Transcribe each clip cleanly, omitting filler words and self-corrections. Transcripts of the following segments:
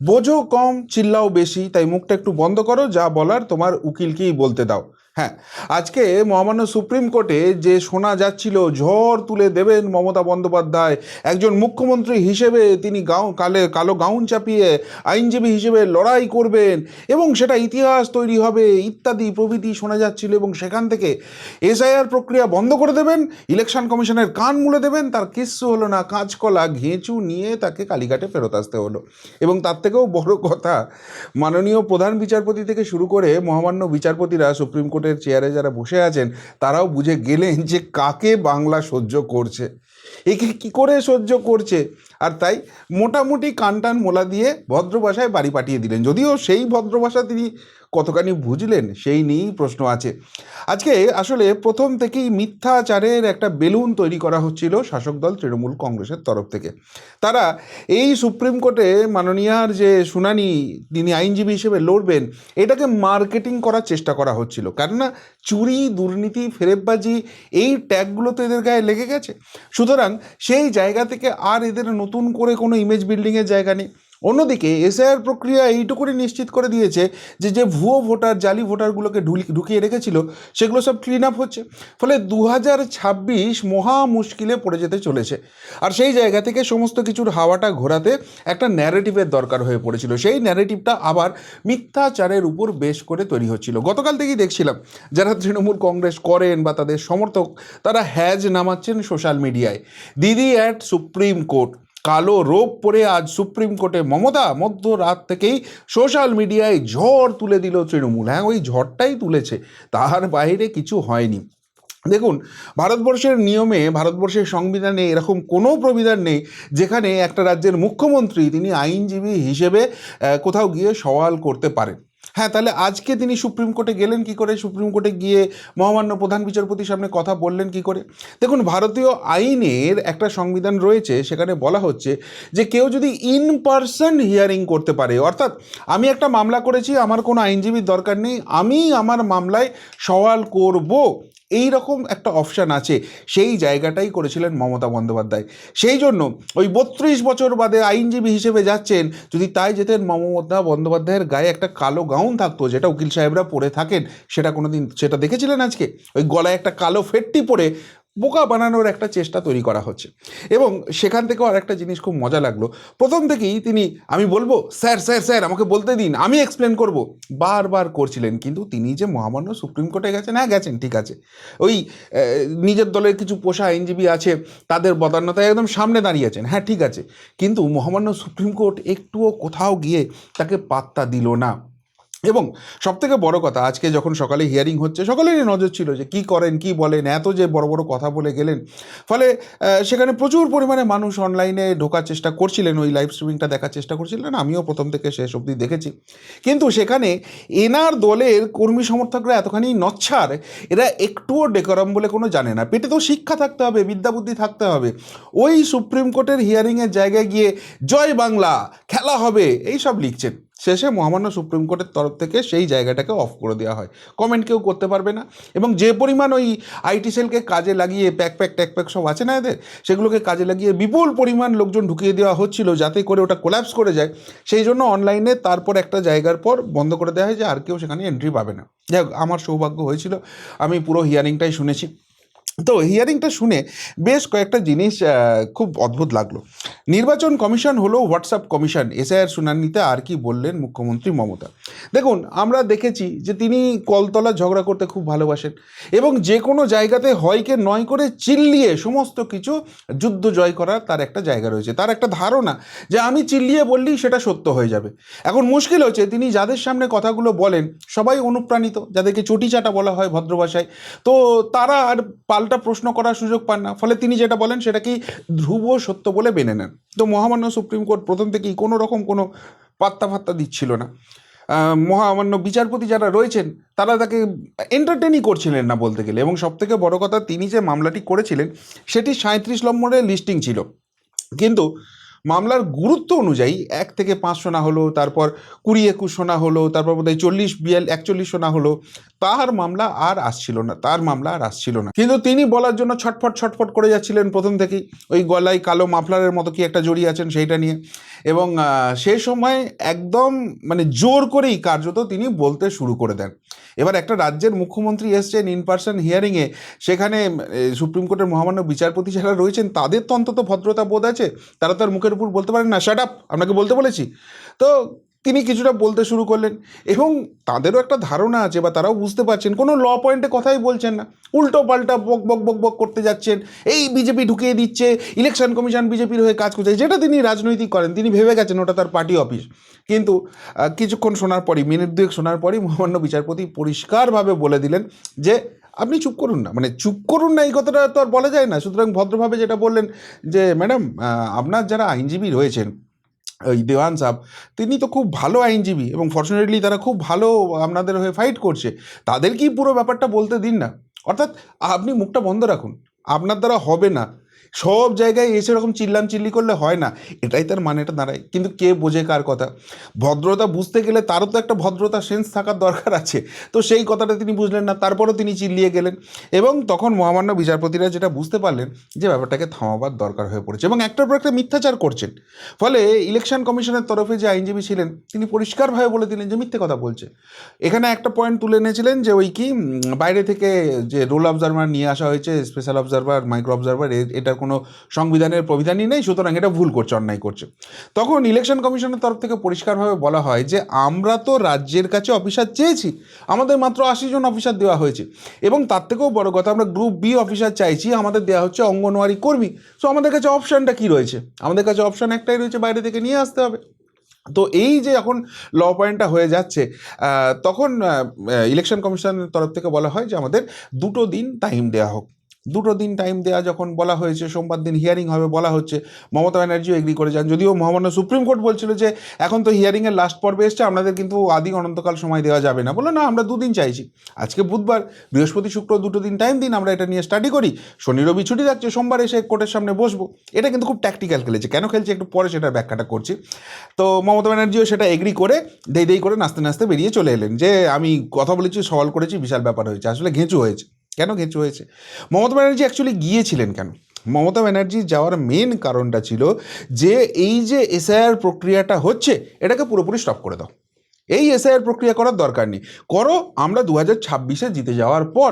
বোঝো কম, চিল্লাও বেশি, তাই মুখটা একটু বন্ধ করো, যা বলার তোমার উকিলকেই বলতে দাও। হ্যাঁ, আজকে মহামান্য সুপ্রিম কোর্টে যে শোনা যাচ্ছিল ঝড় তুলে দেবেন মমতা বন্দ্যোপাধ্যায়, একজন মুখ্যমন্ত্রী হিসেবে তিনি কালো গাউন চাপিয়ে আইনজীবী হিসেবে লড়াই করবেন এবং সেটা ইতিহাস তৈরি হবে ইত্যাদি প্রভৃতি শোনা যাচ্ছিল, এবং সেখান থেকে এসআইআর প্রক্রিয়া বন্ধ করে দেবেন, ইলেকশন কমিশনের কান মুলে দেবেন, তার কিচ্ছু হলো না। কাঁচকলা ঘেঁচু নিয়ে তাকে কালীঘাটে ফেরত আসতে হলো। এবং তার থেকেও বড় কথা, মাননীয় প্রধান বিচারপতি থেকে শুরু করে মহামান্য বিচারপতিরা সুপ্রিম কোর্টের চেয়ারে যারা বসে আছেন, তারাও বুঝে গেলেন যে কাকে বাংলা সহ্য করছে, একে কি করে সহ্য করছে। আর তাই মোটামুটি কানটান মোলা দিয়ে ভদ্র ভাষায় বাড়ি পাঠিয়ে দিলেন। যদিও সেই ভদ্র ভাষা তিনি কতখানি বুঝলেন সেই নিয়েই প্রশ্ন আছে। আজকে আসলে প্রথম থেকেই মিথ্যাচারের একটা বেলুন তৈরি করা হচ্ছিল শাসক দল তৃণমূল কংগ্রেসের তরফ থেকে। তারা এই সুপ্রিম কোর্টে মাননীয়ার যে শুনানি, তিনি আইনজীবী হিসেবে লড়বেন, এটাকে মার্কেটিং করার চেষ্টা করা হচ্ছিল। কেননা চুরি, দুর্নীতি, ফেরেববাজি এই ট্যাগগুলো তো এদের গায়ে লেগে গেছে। সুতরাং সেই জায়গা থেকে আর এদের নতুন করে কোনো ইমেজ বিল্ডিংয়ের জায়গা নেই। অন্যদিকে এসআইআর প্রক্রিয়া এইটুকুনি নিশ্চিত করে দিয়েছে যে যে ভুয়ো ভোটার, জালি ভোটারগুলোকে ঢুকিয়ে রেখেছিল, সেগুলো সব ক্লিন আপ হচ্ছে। ফলে 2026 মহা মুশকিলে পড়ে যেতে চলেছে। আর সেই জায়গা থেকে সমস্ত কিছুর হাওয়াটা ঘোরাতে একটা ন্যারেটিভের দরকার হয়ে পড়েছিল। সেই ন্যারেটিভটা আবার মিথ্যাচারের উপর বেশ করে তৈরি হচ্ছিল। গতকাল থেকেই দেখছিলাম যারা তৃণমূল কংগ্রেস করেন বা তাদের সমর্থক, তারা হ্যাজ নামাচ্ছেন সোশ্যাল মিডিয়ায়, দিদি অ্যাট সুপ্রিম কোর্ট। কালো রোব পরে আজ সুপ্রিম কোর্টে মমতা, মধ্যরাত থেকেই সোশ্যাল মিডিয়ায় ঝড় তুলে দিল তৃণমূল। হ্যাঁ, ওই ঝড়টাই তুলেছে, তার বাইরে কিছু হয়নি। দেখুন, ভারতবর্ষের নিয়মে, ভারতবর্ষের সংবিধানে এরকম কোনো প্রবিধান নেই যেখানে একটা রাজ্যের মুখ্যমন্ত্রী তিনি আইনজীবী হিসেবে কোথাও গিয়ে সওয়াল করতে পারেন। হ্যাঁ, তাহলে আজকে তিনি সুপ্রিম কোর্টে গেলেন কি করে? সুপ্রিম কোর্টে গিয়ে মহামান্য প্রধান বিচারপতির সামনে কথা বললেন কি করে? দেখুন, ভারতীয় আইনের একটা সংবিধান রয়েছে, সেখানে বলা হচ্ছে যে কেউ যদি ইন পার্সন হিয়ারিং করতে পারে, অর্থাৎ আমি একটা মামলা করেছি, আমার কোনো আইনজীবীর দরকার নেই, আমি আমার মামলায় সওয়াল করব, এই রকম একটা অপশান আছে। সেই জায়গাটাই করেছিলেন মমতা বন্দ্যোপাধ্যায়। সেই জন্য ওই 32 বছর বাদে আইনজীবী হিসেবে যাচ্ছেন, যদি তাই যেতেন মমতা বন্দ্যোপাধ্যায়ের গায়ে একটা কালো গাউন থাকতো, যেটা উকিল সাহেবরা পরে থাকেন, সেটা কোনোদিন সেটা দেখেছিলেন? আজকে ওই গলায় একটা কালো ফেট্টি পরে বোকা বানানোর একটা চেষ্টা তৈরি করা হচ্ছে। এবং সেখান থেকেও আরেকটা জিনিস খুব মজা লাগলো, প্রথম থেকেই তিনি আমি বলবো স্যার স্যার স্যার আমাকে বলতে দিন, আমি এক্সপ্লেন করব, বারবার করছিলেন। কিন্তু তিনি যে মহামান্য সুপ্রিম কোর্টে গেছেন, হ্যাঁ গেছেন, ঠিক আছে, ওই নিজের দলের কিছু পোষা আইনজীবী আছে, তাদের বদান্যতায় একদম সামনে দাঁড়িয়েছেন, হ্যাঁ ঠিক আছে, কিন্তু মহামান্য সুপ্রিম কোর্ট একটুও কোথাও গিয়ে তাকে পাত্তা দিল না। এবং সবথেকে বড় কথা, আজকে যখন সকালে হিয়ারিং হচ্ছে, সকলেরই নজর ছিল যে কী করেন, কি বলেন, এত যে বড় বড় কথা বলে গেলেন। ফলে সেখানে প্রচুর পরিমাণে মানুষ অনলাইনে ঢোকার চেষ্টা করছিলেন, ওই লাইভ স্ট্রিমিংটা দেখার চেষ্টা করছিলেন, আমিও প্রথম থেকে শেষ অবধি দেখেছি। কিন্তু সেখানে এনার দলের কর্মী সমর্থকরা এতখানি নচ্ছার, এরা একটুও ডেকোরাম বলে কোনো জানে না। পেটে তো শিক্ষা থাকতে হবে, বিদ্যা বুদ্ধি থাকতে হবে। ওই সুপ্রিম কোর্টের হিয়ারিংয়ের জায়গায় গিয়ে জয় বাংলা, খেলা হবে, এই সব লিখছেন। শেষে মহামান্য সুপ্রিম কোর্টের তরফ থেকে সেই জায়গাটাকে অফ করে দেওয়া হয়, কমেন্ট কেউ করতে পারবে না। এবং যে পরিমাণ ওই আইটি সেলকে কাজে লাগিয়ে ট্যাক প্যাক সব আছে না এদের, সেগুলোকে কাজে লাগিয়ে বিপুল পরিমাণ লোকজন ঢুকিয়ে দেওয়া হচ্ছিল যাতে করে ওটা কোল্যাপস করে যায়। সেই জন্য অনলাইনে তারপর একটা জায়গার পর বন্ধ করে দেওয়া হয় যে আর কেউ সেখানে এন্ট্রি পাবে না। যাই হোক, আমার সৌভাগ্য হয়েছিল, আমি পুরো হিয়ারিংটাই শুনেছি। তো হিয়ারিংটা শুনে বেশ কয়েকটা জিনিস খুব অদ্ভুত লাগলো। নির্বাচন কমিশন হলো হোয়াটসঅ্যাপ কমিশন, এসআইআর শুনানিতে আর কি বললেন মুখ্যমন্ত্রী মমতা। দেখুন, আমরা দেখেছি যে তিনি কলতলা ঝগড়া করতে খুব ভালোবাসেন, এবং যে কোনো জায়গাতে হয়কে নয় করে চিল্লিয়ে সমস্ত কিছু যুদ্ধ জয় করার তার একটা জায়গা রয়েছে। তার একটা ধারণা যে আমি চিল্লিয়ে বললেই সেটা সত্য হয়ে যাবে। এখন মুশকিল হচ্ছে, তিনি যাদের সামনে কথাগুলো বলেন সবাই অনুপ্রাণিত, যাদেরকে চটিচাটা বলা হয় ভদ্র ভাষায়, তো তারা আর পাল্টা প্রশ্ন করার সুযোগ পান না। ফলে তিনি যেটা বলেন সেটাকেই ধ্রুব সত্য বলে মেনে নেন। তো মহামান্য সুপ্রিম কোর্ট প্রথম থেকেই কোনো রকম কোনো পাত্তা ফাত্তা দিচ্ছিল না। মহামান্য বিচারপতি যারা রয়েছেন তারা তাকে এন্টারটেনই করছিলেন না বলতে গেলে। এবং সবথেকে বড় কথা, তিনি যে মামলাটি করেছিলেন সেটি 37 নম্বরের লিস্টিং ছিল, কিন্তু মামলার গুরুত্ব অনুযায়ী 1 থেকে 5 শোনা হলো, তারপর 20-21 শোনা হলো, তারপর বোধহয় 40-41 শোনা হলো, তার মামলা আর আসছিল না কিন্তু তিনি বলার জন্য ছটফট করে যাচ্ছিলেন প্রথম থেকেই, ওই গলায় কালো মাফলারের মতো কি একটা জড়িয়ে আছেন সেইটা নিয়ে। এবং সেই সময় একদম মানে জোর করেই কার্যত তিনি বলতে শুরু করে দেন। এবার একটা রাজ্যের মুখ্যমন্ত্রী এসছেন ইন পার্সন হিয়ারিংয়ে, সেখানে সুপ্রিম কোর্টের মহামান্য বিচারপতি যারা রয়েছেন তাদের তো অন্তত ভদ্রতা বোধ আছে, তারা তার মুখের উপর বলতে পারেন না শাট আপ, আপনাকে বলতে বলেছি। তো তিনি কিছুটা বলতে শুরু করলেন এবং তাদেরও একটা ধারণা আছে বা তারাও বুঝতে পারছেন কোনো ল পয়েন্টে কথাই বলছেন না, উল্টো পাল্টা বক বক বক বক করতে যাচ্ছেন, এই বিজেপি ঢুকিয়ে দিচ্ছে, ইলেকশন কমিশন বিজেপির হয়ে কাজ করছে, যেটা তিনি রাজনৈতিক করেন, তিনি ভেবে গেছেন ওটা তার পার্টি অফিস। কিন্তু কিছুক্ষণ শোনার পরই, মিনিট দুয়েক শোনার পরই মহামান্য বিচারপতি পরিষ্কারভাবে বলে দিলেন যে আপনি চুপ করুন না, মানে চুপ করুন না এই কথাটা তো আর বলা যায় না। সুতরাং ভদ্রভাবে যেটা বললেন যে ম্যাডাম, আপনার যারা আইনজীবী রয়েছেন, ওই দেওয়ান সাহেব, তিনি তো খুব ভালো আইনজীবী এবং ফর্চুনেটলি তারা খুব ভালো আপনাদের হয়ে ফাইট করছে, তাদেরকেই পুরো ব্যাপারটা বলতে দিন না। অর্থাৎ আপনি মুখটা বন্ধ রাখুন, আপনার দ্বারা হবে না, সব জায়গায় এসে এরকম চিল্লি করলে হয় না, এটাই তার মানেটা দাঁড়ায়। কিন্তু কে বোঝে কার কথা? ভদ্রতা বুঝতে গেলে তারও তো একটা ভদ্রতা সেন্স থাকার দরকার আছে, তো সেই কথাটা তিনি বুঝলেন না, তারপরও তিনি চিল্লিয়ে গেলেন। এবং তখন মহামান্য বিচারপতিরা যেটা বুঝতে পারলেন যে ব্যাপারটাকে থামাবার দরকার হয়ে পড়েছে এবং একটার পর একটা মিথ্যাচার করছেন। ফলে ইলেকশন কমিশনের তরফে যে আইনজীবী ছিলেন তিনি পরিষ্কারভাবে বলে দিলেন যে মিথ্যে কথা বলছে। এখানে একটা পয়েন্ট তুলে এনেছিলেন যে ওই কি বাইরে থেকে যে রোল অবজারভার নিয়ে আসা হয়েছে, স্পেশাল অবজারভার, মাইক্রো অবজারভার, এটার কোনো সংবিধানের প্রবিধানই নেই, সুতরাং এটা ভুল করছে, অন্যায় করছে। তখন ইলেকশন কমিশনের তরফ থেকে পরিষ্কারভাবে বলা হয় যে আমরা তো রাজ্যের কাছে অফিসার চেয়েছি, আমাদের মাত্র 80 জন অফিসার দেওয়া হয়েছে, এবং তার থেকেও বড় কথা আমরা গ্রুপ বি অফিসার চাইছি, আমাদের দেওয়া হচ্ছে অঙ্গনওয়াড়ি কর্মী। সো আমাদের কাছে অপশানটা কী রয়েছে? আমাদের কাছে অপশান একটাই রয়েছে, বাইরে থেকে নিয়ে আসতে হবে। তো এই যে এখন ল পয়েন্টটা হয়ে যাচ্ছে, তখন ইলেকশন কমিশনের তরফ থেকে বলা হয় যে আমাদের 2 দিন টাইম দেওয়া হোক। 2 দিন টাইম দেওয়া যখন বলা হয়েছে, সোমবার দিন হিয়ারিং হবে বলা হচ্ছে, মমতা ব্যানার্জিও এগ্রি করে যান, যদিও মহামান্য সুপ্রিম কোর্ট বলছিল যে এখন তো হিয়ারিংয়ের লাস্ট পর্বে এসছে, আপনাদের কিন্তু আদি অনন্তকাল সময় দেওয়া যাবে না। বলে না, আমরা 2 দিন চাইছি, আজকে বুধবার, বৃহস্পতি শুক্র 2 দিন টাইম দিন, আমরা এটা নিয়ে স্টাডি করি, শনি রবি ছুটি থাকছে, সোমবার এসে কোর্টের সামনে বসবো। এটা কিন্তু খুব ট্যাকটিক্যাল খেলেছে, কেন খেলছে একটু পরে সেটার ব্যাখ্যাটা করছি। তো মমতা ব্যানার্জিও সেটা এগ্রি করে দেই করে নাচতে নাচতে বেরিয়ে চলে এলেন যে আমি কথা বলেছি, সওয়াল করেছি, বিশাল ব্যাপার হয়েছে। আসলে ঘেঁচু হয়েছে। কেন ঘেঁচু হয়েছে? মমতা ব্যানার্জি অ্যাকচুয়ালি গিয়েছিলেন কেন? মমতা ব্যানার্জি যাওয়ার মেন কারণটা ছিল যে এই যে এসআইআর প্রক্রিয়াটা হচ্ছে এটাকে পুরোপুরি স্টপ করে দাও, এই এসআইআর প্রক্রিয়া করার দরকার নেই, করো আমরা 2026-এ জিতে যাওয়ার পর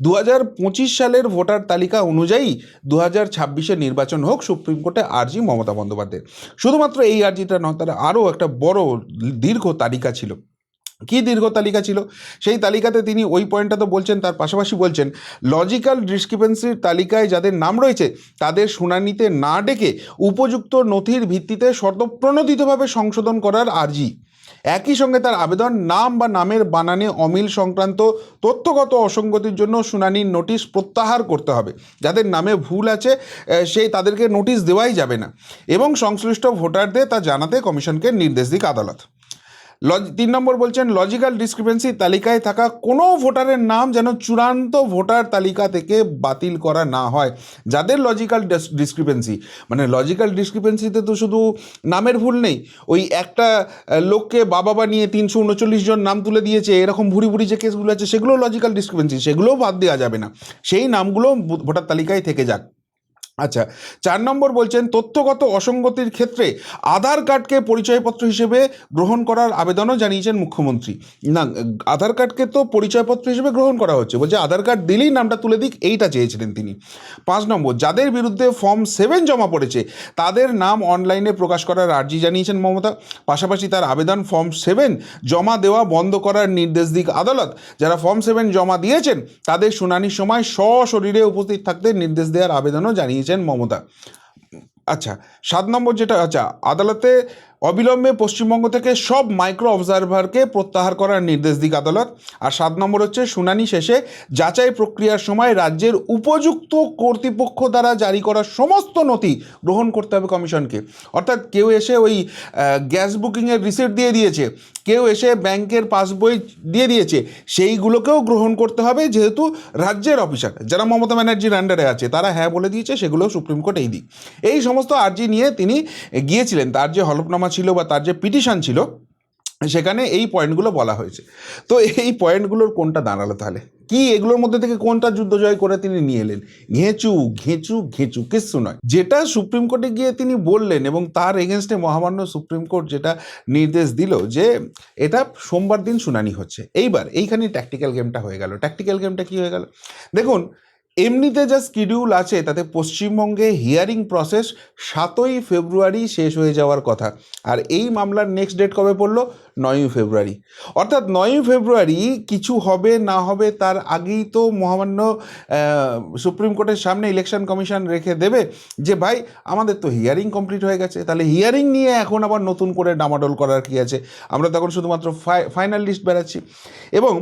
2025 সালের ভোটার তালিকা অনুযায়ী 2026-এ নির্বাচন হোক। সুপ্রিম কোর্টে আর্জি মমতা বন্দ্যোপাধ্যায়ের। শুধুমাত্র এই আর্জিটা নয়, তার আরও একটা বড় দীর্ঘ তালিকা ছিল। কি দীর্ঘ তালিকা ছিল? সেই তালিকাতে তিনি ওই পয়েন্টটা তো বলছেন, তার পাশাপাশি বলছেন লজিক্যাল ডিসক্রিপেন্সির তালিকায় যাদের নাম রয়েছে তাদের শুনানিতে না ডেকে উপযুক্ত নথির ভিত্তিতে শর্তপ্রণোদিতভাবে সংশোধন করার আর্জি। একই সঙ্গে তার আবেদন নাম বা নামের বানানে অমিল সংক্রান্ত তথ্যগত অসঙ্গতির জন্য শুনানির নোটিশ প্রত্যাহার করতে হবে। যাদের নামে ভুল আছে তাদেরকে নোটিশ দেওয়াই যাবে না এবং সংশ্লিষ্ট ভোটারদের তা জানাতে কমিশনকে নির্দেশ দিক আদালত। 3 নম্বর বলছেন লজিক্যাল ডিসক্রিপেন্সি তালিকায় থাকা কোনো ভোটারের নাম যেন চূড়ান্ত ভোটার তালিকা থেকে বাতিল করা না হয়। যাদের লজিক্যাল ডিসক্রিপেন্সি, মানে লজিক্যাল ডিসক্রিপেন্সিতে তো শুধু নামের ভুল নেই, ওই একটা লোককে বাবা বানিয়ে 339 জন নাম তুলে দিয়েছে, এরকম ভুরি যে কেসগুলো আছে সেগুলো লজিক্যাল ডিসক্রিপেন্সি, সেগুলোও বাদ দেওয়া যাবে না, সেই নামগুলো ভোটার তালিকায় থেকে যাক। আচ্ছা, 4 নম্বর বলছেন তথ্যগত অসঙ্গতির ক্ষেত্রে আধার কার্ডকে পরিচয়পত্র হিসেবে গ্রহণ করার আবেদনও জানিয়েছেন মুখ্যমন্ত্রী। না, আধার কার্ডকে তো পরিচয়পত্র হিসেবে গ্রহণ করা হচ্ছে, বলছে আধার কার্ড দিলেই নামটা তুলে দিক, এইটা চেয়েছিলেন তিনি। 5 নম্বর যাদের বিরুদ্ধে ফর্ম 7 জমা পড়েছে তাদের নাম অনলাইনে প্রকাশ করার আর্জি জানিয়েছেন মমতা। পাশাপাশি তার আবেদন ফর্ম 7 জমা দেওয়া বন্ধ করার নির্দেশ দিক আদালত। যারা ফর্ম 7 জমা দিয়েছেন তাদের শুনানির সময় সশরীরে উপস্থিত থাকতে নির্দেশ দেওয়ার আবেদনও জানিয়েছেন মমতা। আচ্ছা, 7 নম্বর যেটা, আচ্ছা, আদালতে অবিলম্বে পশ্চিমবঙ্গ থেকে সব মাইক্রো অবজারভারকে প্রত্যাহার করার নির্দেশ দিক আদালত। আর 7 নম্বর হচ্ছে শুনানি শেষে যাচাই প্রক্রিয়ার সময় রাজ্যের উপযুক্ত কর্তৃপক্ষ দ্বারা জারি করা সমস্ত নথি গ্রহণ করতে হবে কমিশনকে। অর্থাৎ কেউ এসে ওই গ্যাস বুকিংয়ের রিসিপ্ট দিয়ে দিয়েছে, কেউ এসে ব্যাংকের পাসবই দিয়ে দিয়েছে, সেইগুলোকেও গ্রহণ করতে হবে, যেহেতু রাজ্যের অফিসার যারা মমতা ব্যানার্জির আন্ডারে আছে তারা হ্যাঁ বলে দিয়েছে, সেগুলো সুপ্রিম কোর্ট এই সমস্ত আর্জি নিয়ে তিনি গিয়েছিলেন। তার যে হলফনামা ছিল বা তার যে পিটিশন ছিল সেখানে এই পয়েন্টগুলো বলা হয়েছে। তো এই পয়েন্টগুলোর কোনটা দাঁড়ালো তাহলে? কি এগুলোর মধ্যে থেকে কোনটা যুদ্ধ জয় করে তিনি নিয়ে এলেন? ঘেঁচু ঘেঁচু ঘেঁচু, কিচ্ছু নয়। যেটা সুপ্রিম কোর্টে গিয়ে তিনি বললেন এবং তার এগেনস্টে মহামান্য সুপ্রিম কোর্ট যেটা নির্দেশ দিল যে এটা সোমবার দিন শুনানি হচ্ছে। এইবার এইখানে ট্যাকটিক্যাল গেমটা হয়ে গেল। ট্যাকটিক্যাল গেমটা কি হয়ে গেল? দেখুন, এমনিতে যা শিডিউল আছে তাতে পশ্চিমবঙ্গে হিয়ারিং প্রসেস 7ই ফেব্রুয়ারি শেষ হয়ে যাওয়ার কথা, আর এই মামলার নেক্সট ডেট কবে পড়লো? 9ই ফেব্রুয়ারি। অর্থাৎ 9ই ফেব্রুয়ারি কিছু হবে না হবে তার আগেই তো মহামান্য সুপ্রিম কোর্টের সামনে ইলেকশন কমিশন রেখে দেবে যে ভাই আমাদের তো হিয়ারিং কমপ্লিট হয়ে গেছে, তাহলে হিয়ারিং নিয়ে এখন আবার নতুন করে ডামাডোল করার কি আছে? আমরা তখন শুধুমাত্র ফাইনাল লিস্ট বেরাচ্ছি এবং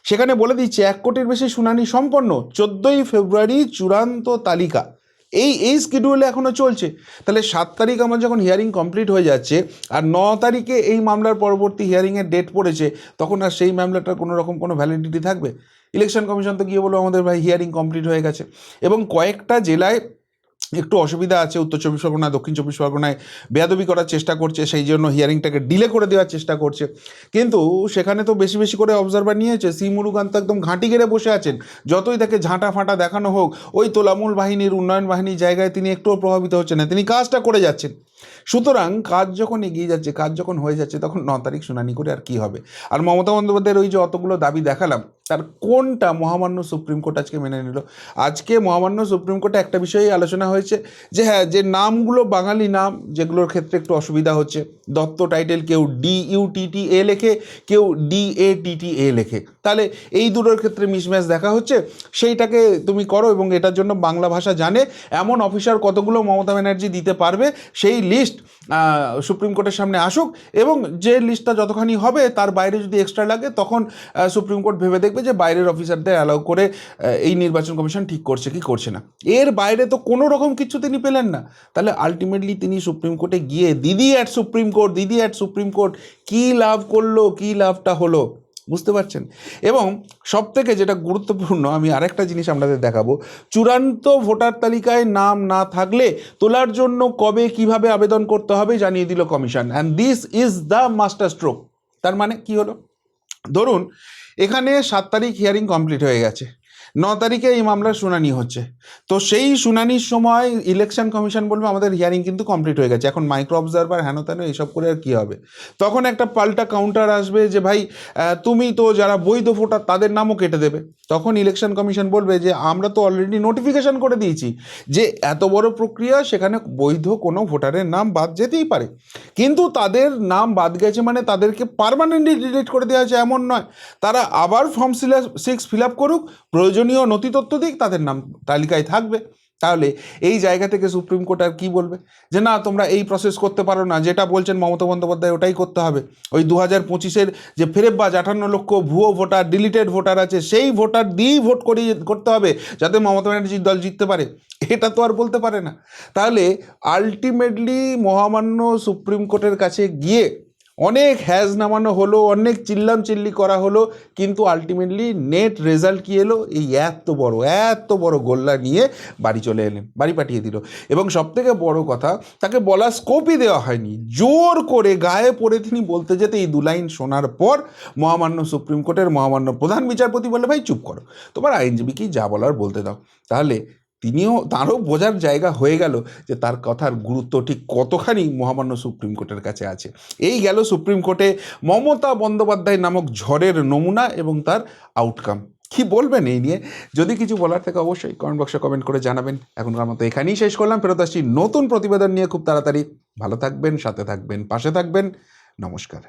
সেখানে বলে দিচ্ছে 1 কোটির বেশি শুনানি সম্পন্ন, 14ই ফেব্রুয়ারি চূড়ান্ত তালিকা। এই শিডিউলে এখনও চলছে। তাহলে 7 তারিখ আমার যখন হিয়ারিং কমপ্লিট হয়ে যাচ্ছে আর 9 তারিখে এই মামলার পরবর্তী হিয়ারিংয়ের ডেট পড়েছে, তখন আর সেই মামলাটার কোনো রকম কোনো ভ্যালিডিটি থাকবে? ইলেকশন কমিশন তো গিয়ে বলো আমাদের ভাই হিয়ারিং কমপ্লিট হয়ে গেছে। এবং কয়েকটা জেলায় একটু অসুবিধা আছে, উত্তর চব্বিশ পরগনা, দক্ষিণ চব্বিশ পরগনায় বেয়াদবি করার চেষ্টা করছে, সেই জন্য হিয়ারিংটাকে ডিলে করে দেওয়ার চেষ্টা করছে। কিন্তু সেখানে তো বেশি বেশি করে অবজারভার নিয়েছে। সি মুরুগান তো একদম ঘাঁটি গেড়ে বসে আছেন, যতই তাকে ঝাঁটা ফাঁটা দেখানো হোক ওই তোলামূল বাহিনীর উন্নয়ন বাহিনীর জায়গায় তিনি একটুও প্রভাবিত হচ্ছেন না, তিনি কাজটা করে যাচ্ছেন। সুতরাং কাজ যখন এগিয়ে যাচ্ছে, কাজ যখন হয়ে যাচ্ছে, তখন 9 তারিখ শুনানি করে আর কি হবে? আর মমতা বন্দ্যোপাধ্যায়ের ওই যে অতগুলো দাবি দেখালাম, তার কোনটা মহামান্য সুপ্রিম কোর্ট আজকে মেনে নিল? আজকে মহামান্য সুপ্রিম কোর্টে একটা বিষয়েই আলোচনা হয়েছে যে হ্যাঁ, যে নামগুলো বাঙালি নাম যেগুলোর ক্ষেত্রে একটু অসুবিধা হচ্ছে, দত্ত টাইটেল কেউ DUTTA লেখে, কেউ DATTA লেখে, তাহলে এই দুটোর ক্ষেত্রে মিসম্যাচ দেখা হচ্ছে, সেইটাকে তুমি করো এবং এটার জন্য বাংলা ভাষা জানে এমন অফিসার কতগুলো মমতা ব্যানার্জি দিতে পারবে সেই লিস্ট সুপ্রিম কোর্টের সামনে আসুক, এবং যে লিস্টটা যতখানি হবে তার বাইরে যদি এক্সট্রা লাগে তখন সুপ্রিম কোর্ট ভেবে দেখবে যে বাইরের অফিসারদের অ্যালাউ করে এই নির্বাচন কমিশন ঠিক করছে কি করছে না। এর বাইরে তো কোনো রকম কিছু তিনি পেলেন না। তাহলে আলটিমেটলি তিনি সুপ্রিম কোর্টে গিয়ে দিদি অ্যাট সুপ্রিম কোর্ট কী লাভ করলো, কী লাভটা হলো বুঝতে পারছেন? এবং সবথেকে যেটা গুরুত্বপূর্ণ, আমি আরেকটা জিনিস আপনাদের দেখাবো, চূড়ান্ত ভোটার তালিকায় নাম না থাকলে তোলার জন্য কবে কিভাবে আবেদন করতে হবে জানিয়ে দিল commission, and this is the master stroke. তার মানে কি হলো? ধরুন এখানে 7 তারিখ হিয়ারিং কমপ্লিট হয়ে গেছে, 9 তারিখে এই মামলার শুনানি হচ্ছে, তো সেই শুনানির সময় ইলেকশন কমিশন বলবে আমাদের হিয়ারিং কিন্তু কমপ্লিট হয়ে গেছে, এখন মাইক্রো অবজারভার হেন তেন এইসব করে আর কী হবে? তখন একটা পাল্টা কাউন্টার আসবে যে ভাই তুমি তো যারা বৈধ ভোটার তাদের নামও কেটে দেবে। তখন ইলেকশন কমিশন বলবে যে আমরা তো অলরেডি নোটিফিকেশন করে দিয়েছি যে এত বড় প্রক্রিয়া, সেখানে বৈধ কোনো ভোটারের নাম বাদ যেতেই পারে, কিন্তু তাদের নাম বাদ গেছে মানে তাদেরকে পার্মানেন্টলি ডিলিট করে দেওয়া হয়েছে এমন নয়, তারা আবার ফর্ম 6 ফিল আপ করুক, প্রয়োজনীয় নথি তথ্য দিক, তাদের নাম তালিকায় থাকবে। তাহলে এই জায়গা থেকে সুপ্রিম কোর্ট আর কী বলবে? যে না তোমরা এই প্রসেস করতে পারো না, যেটা বলছেন মমতা বন্দ্যোপাধ্যায় ওটাই করতে হবে। ওই 2025-এর যে ফেরেববাজ 58 লক্ষ ভুয়ো ভোটার, ডিলিটেড ভোটার আছে, সেই ভোটার দিয়েই ভোট করতে হবে যাতে মমতা ব্যানার্জির দল জিততে পারে, এটা তো আর বলতে পারে না। তাহলে আলটিমেটলি মহামান্য সুপ্রিম কোর্টের কাছে গিয়ে অনেক হ্যাজ নামানো হলো, অনেক চিল্লাম চিল্লি করা হলো, কিন্তু আলটিমেটলি নেট রেজাল্ট কী এলো? এই এত বড় গোল্লা নিয়ে বাড়ি চলে এলেন, বাড়ি পাঠিয়ে দিল। এবং সবথেকে বড় কথা, তাকে বলার স্কোপই দেওয়া হয়নি, জোর করে গায়ে পড়ে তিনি বলতে যেতে এই 2 লাইন শোনার পর মহামান্য সুপ্রিম কোর্টের মহামান্য প্রধান বিচারপতি বলে ভাই চুপ করো, তোমার আইনজীবীকেই যা বলার বলতে দাও। তাহলে তারও বোঝার জায়গা হয়ে গেল যে তার কথার গুরুত্ব ঠিক কতখানি মহামান্য সুপ্রিম কোর্টের কাছে আছে। এই গেল সুপ্রিম কোর্টে মমতা বন্দ্যোপাধ্যায় নামক ঝড়ের নমুনা এবং তার আউটকাম। কি বলবেন এই নিয়ে? যদি কিছু বলার থাকে অবশ্যই কমেন্ট বক্সে কমেন্ট করে জানাবেন। এখনকার মতো এখানেই শেষ করলাম, ফেরত আসছি নতুন প্রতিবেদন নিয়ে খুব তাড়াতাড়ি। ভালো থাকবেন, সাথে থাকবেন, পাশে থাকবেন। নমস্কার।